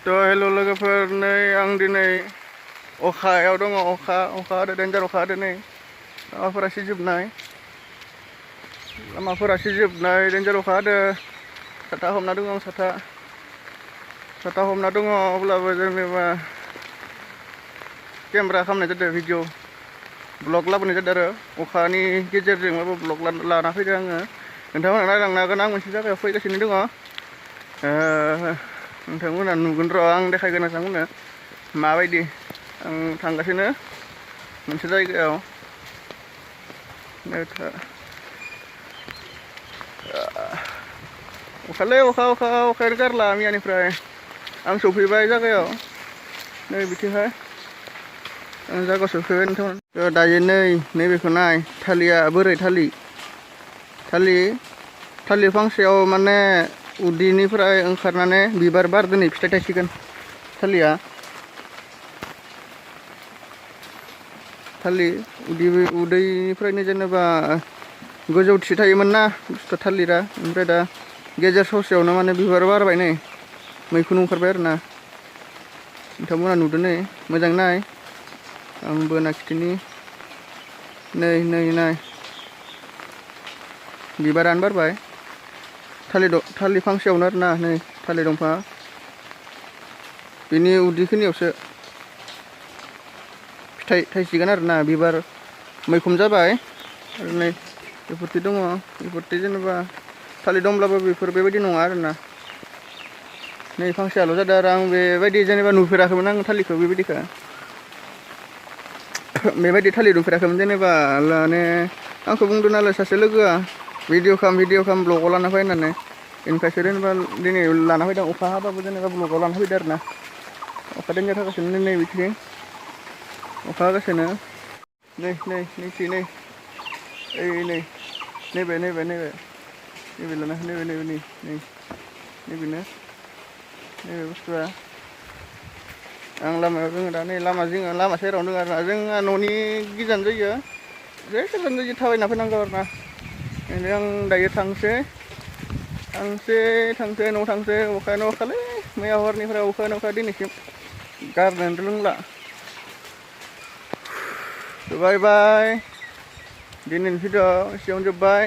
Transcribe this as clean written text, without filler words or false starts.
Hello logofer नै आं दिनै अखायाव दङ अखा हादों डेन्जार अखा हादों नै लामाफोरा सिजोबनाय डेन्जार अखा हादों साथा हमना दङ आं साथा हमना दङ अब्लाबो जेनेबा केमेरा खालामनाय जादों भिडिअ ब्लग लाबोनाय जादों आरो अखानि गेजेरजोंबाबो ब्लग लाना फैदों आङो नोंथांमोना नायलांनो हागोन आं मोनसे जायगायाव फैगासिनो दङ नोंथांमोना नुगोन र' आं देखायगोन नोंथांमोननो माबायदि आं थांगासिनो मोनसे जायगायाव अखायानो गारला मैयानिफ्राय आं सफैबाय जायगायाव नै बिथिंहाय आं जायगायाव सफैबाय नोंथांमोन दायो नैबेखौ नाय थालिया बोरै थालिर फांसेयाव माने उदैनिफ्राय ओंखारनानै बिबार बारदों नै फिथाइ थायसिगोन थालिया उदैनिफ्रायनो जेनेबा गोजौथि थायोमोन ना बुस्थु थालिरा ओमफ्राय दा गेजेर ससेयावनो माने बिबार बारबाय नै मैखुन ओंखारबाय आरो ना नोंथांमोना नुदों नै मोजां नाय आंबो नाखिथिनि नै बिबारानो बारबाय थालिर फांसेयावनो आरो ना नै थालिर दंफाङा बिनि उदैखिनियावसो फिथाइ थायसिगोन आरो ना बिबार मैखुन जाबाय आरो नै बेफोरथि दङ बेफोरथि जेनेबा थालिर दंब्लाबो बेबायदि नङा आरो ना नै फांसेयाल' जादों आरो आं बेबायदि जेनेबा नुफेराखैमोन आं थालिरखौ बेबायदि थालिर नुफेराखैमोन जेनेबा माने आंखौ बुंदों नालाय सासे लोगोआ भिडिअ खालाम ब्लगाव लाना फै होननानै बेनिखायसो जेनेबा दिनै लाना फैदों अखा हाबाबो जेनेबा ब्लगाव लाना फैदों आरो ना अखा डेन्जार हागासिनो नै बिथिं अखा हागासिनो नैबे बुस्थुआ आं लामायाव दङ दा नै लामा सेरावनो दङ आरो ना जोंहा न'नि गोजान जायो थाबायना फैनांगौ आरो ना ओंखायनो आं दायो थांसै न'आव थांसै अखायानो अखालै मैया हरनिफ्राय अखायानो अखा दिनैसिम गारनोनो रोंला बाय दिनैनि भिडिअ एसेयावनो जोब्बाय।